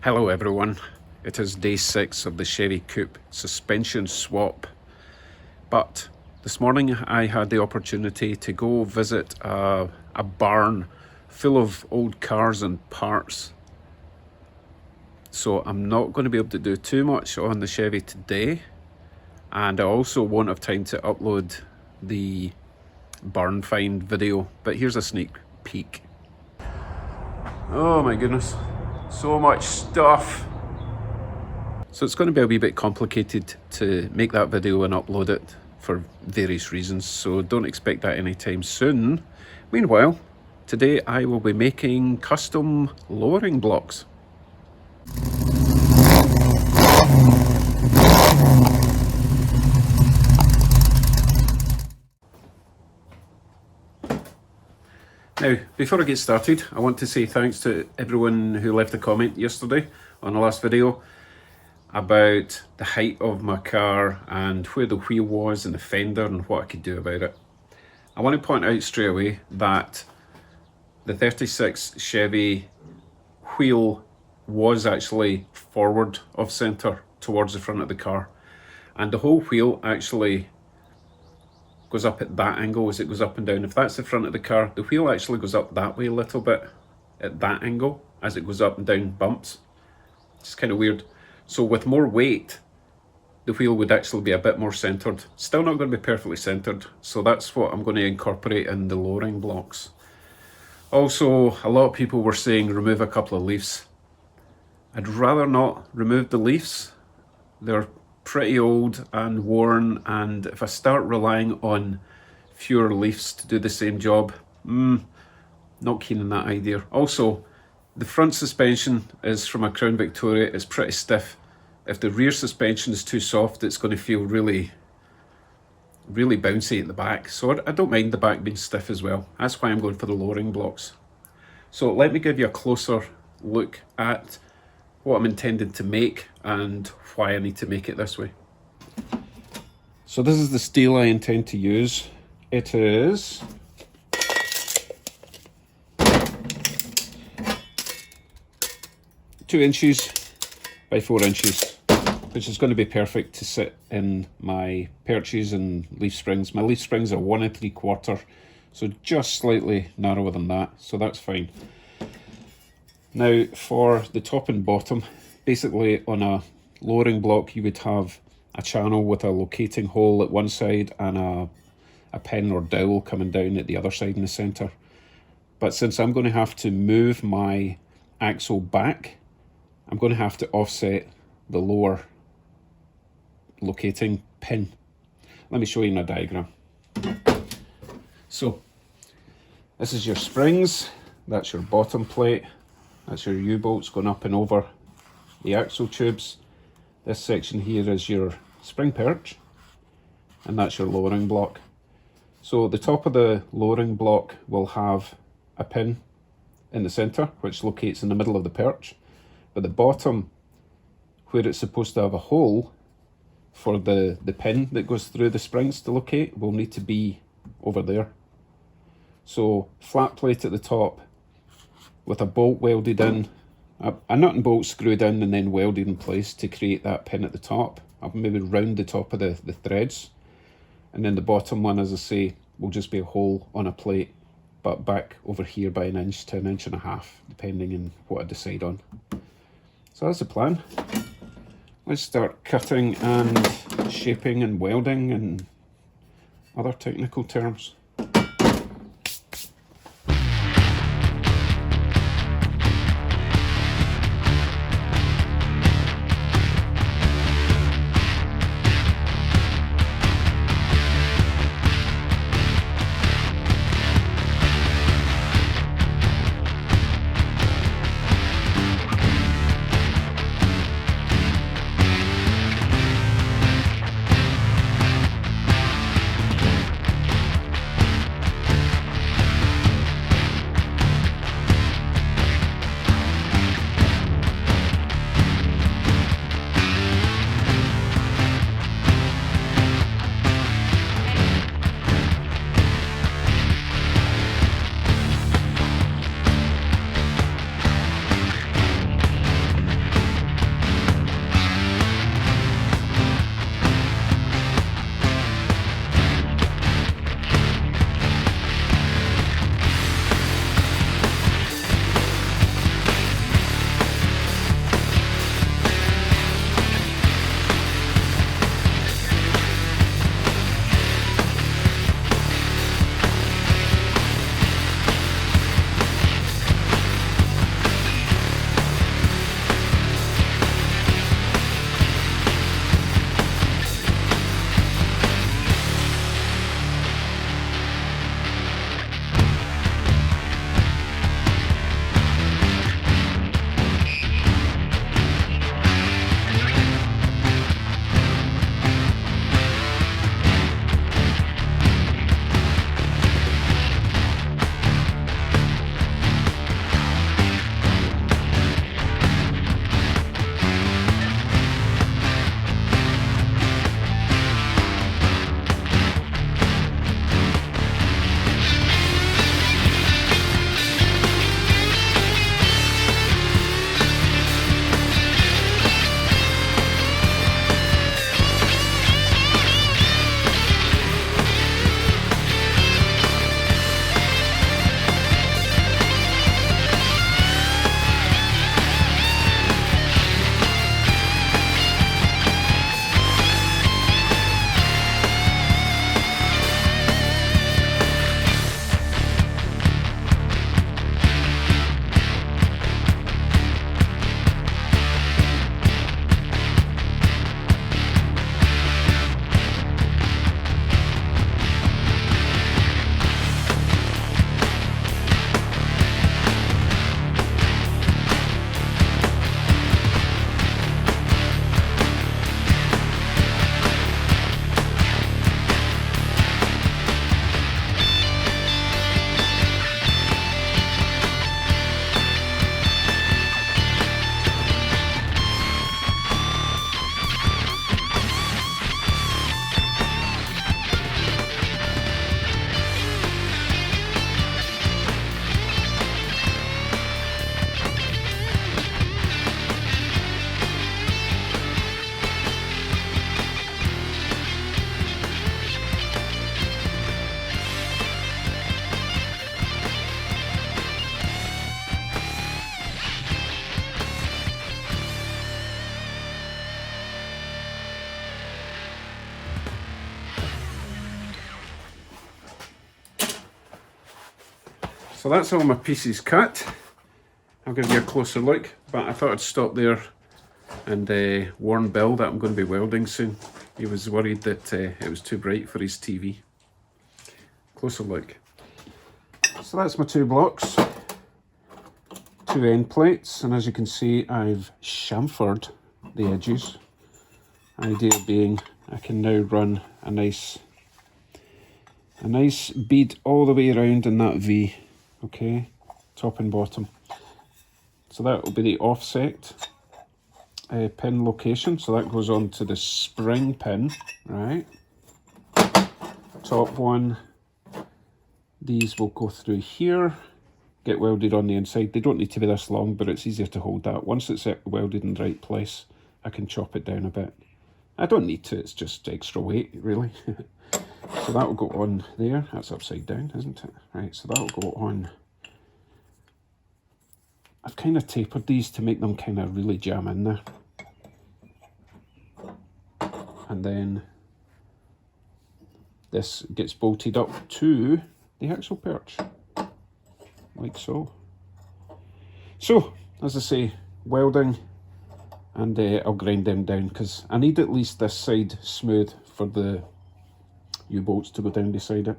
Hello everyone, it is day 6 of the Chevy Coupe suspension swap, but this morning I had the opportunity to go visit a barn full of old cars and parts. So I'm not going to be able to do too much on the Chevy today, and I also won't have time to upload the barn find video, but here's a sneak peek. Oh my goodness, so much stuff. So it's going to be a wee bit complicated to make that video and upload it for various reasons, so don't expect that anytime soon. Meanwhile, today I will be making custom lowering blocks. Now, before I get started, I want to say thanks to everyone who left a comment yesterday on the last video about the height of my car and where the wheel was and the fender and what I could do about it. I want to point out straight away that the 36 Chevy wheel was actually forward of centre towards the front of the car, and the whole wheel actually goes up at that angle as it goes up and down. If that's the front of the car, the wheel actually goes up that way a little bit at that angle as it goes up and down bumps. It's kind of weird. So with more weight, the wheel would actually be a bit more centered. Still not going to be perfectly centered, so that's what I'm going to incorporate in the lowering blocks. Also, a lot of people were saying remove a couple of leaves. I'd rather not remove the leaves. They're pretty old and worn, and if I start relying on fewer leaves to do the same job, not keen on that idea. Also, the front suspension is from a Crown Victoria. It's pretty stiff. If the rear suspension is too soft, it's going to feel really bouncy at the back. So I don't mind the back being stiff as well. That's why I'm going for the lowering blocks. So let me give you a closer look at what I'm intended to make and why I need to make it this way. So this is the steel I intend to use. It is two inches by 4 inches, which is going to be perfect to sit in my perches and leaf springs. My leaf springs are 1 3/4, so just slightly narrower than that, so that's fine. Now for the top and bottom, basically on a lowering block you would have a channel with a locating hole at one side and a pin or dowel coming down at the other side in the centre. But since I'm going to have to move my axle back, I'm going to have to offset the lower locating pin. Let me show you in a diagram. So this is your springs, that's your bottom plate, that's your U-bolts going up and over the axle tubes. This section here is your spring perch, and that's your lowering block. So the top of the lowering block will have a pin in the centre, which locates in the middle of the perch. But the bottom, where it's supposed to have a hole for the pin that goes through the springs to locate, will need to be over there. So flat plate at the top with a bolt welded in, a nut and bolt screwed in and then welded in place to create that pin at the top. I'll maybe round the top of the threads, and then the bottom one, as I say, will just be a hole on a plate, but back over here by 1 inch to 1.5 inches, depending on what I decide on. So that's the plan. Let's start cutting and shaping and welding and other technical terms. So that's all my pieces cut. I'll give you a closer look, but I thought I'd stop there and warn Bill that I'm going to be welding soon. He was worried that it was too bright for his TV. Closer look. So that's my 2 blocks, 2 end plates, and as you can see I've chamfered the edges. Idea being I can now run a nice bead all the way around in that V, okay, top and bottom. So that will be the offset pin location, so that goes on to the spring pin, right? Top one, these will go through here, get welded on the inside. They don't need to be this long, but it's easier to hold that. Once it's welded in the right place, I can chop it down a bit. I don't need to, it's just extra weight, really. So that will go on there. That's upside down, isn't it? Right, so that will go on. I've kind of tapered these to make them kind of really jam in there. And then this gets bolted up to the axle perch, like so. So, as I say, welding, and I'll grind them down because I need at least this side smooth for the U-bolts to go down beside it.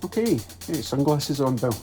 Okay, hey, sunglasses on, Bill.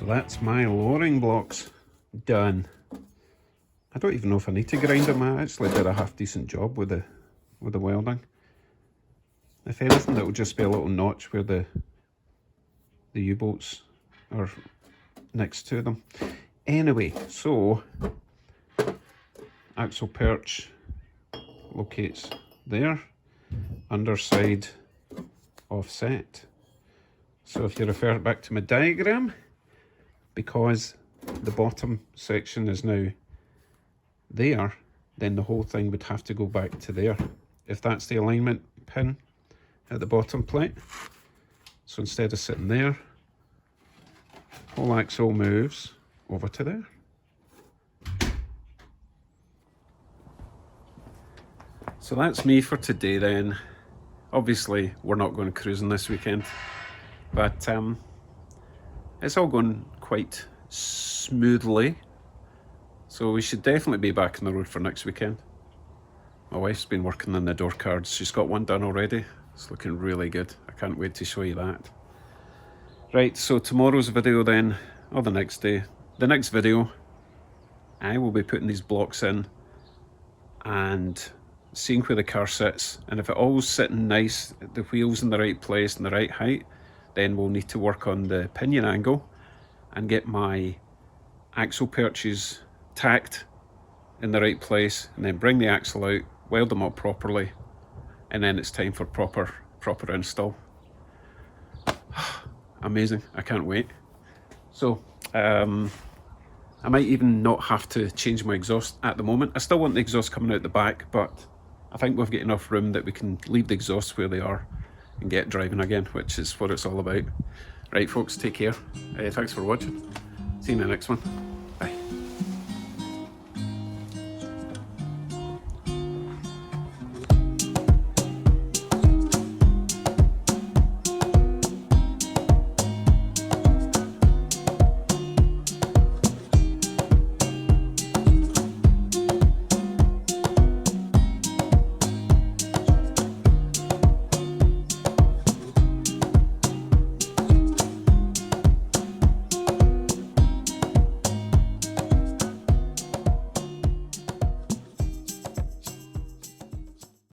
So that's my lowering blocks done. I don't even know if I need to grind them. I actually did a half decent job with the welding. If anything, that will just be a little notch where the U-bolts are next to them. Anyway, so axle perch locates there, underside offset. So if you refer back to my diagram, because the bottom section is now there, then the whole thing would have to go back to there, if that's the alignment pin at the bottom plate. So instead of sitting there, whole axle moves over to there. So that's me for today then. Obviously we're not going cruising this weekend, but it's all going quite smoothly, so we should definitely be back on the road for next weekend. My wife's been working on the door cards. She's got one done already. It's looking really good. I can't wait to show you that. Right, so tomorrow's video then, or the next day, the next video, I will be putting these blocks in and seeing where the car sits, and if it all's sitting nice, the wheels in the right place and the right height, then we'll need to work on the pinion angle and get my axle perches tacked in the right place, and then bring the axle out, weld them up properly, and then it's time for proper install. Amazing, I can't wait. So I might even not have to change my exhaust at the moment. I still want the exhaust coming out the back, but I think we've got enough room that we can leave the exhausts where they are and get driving again, which is what it's all about. Right folks, take care. Thanks for watching. See you in the next one.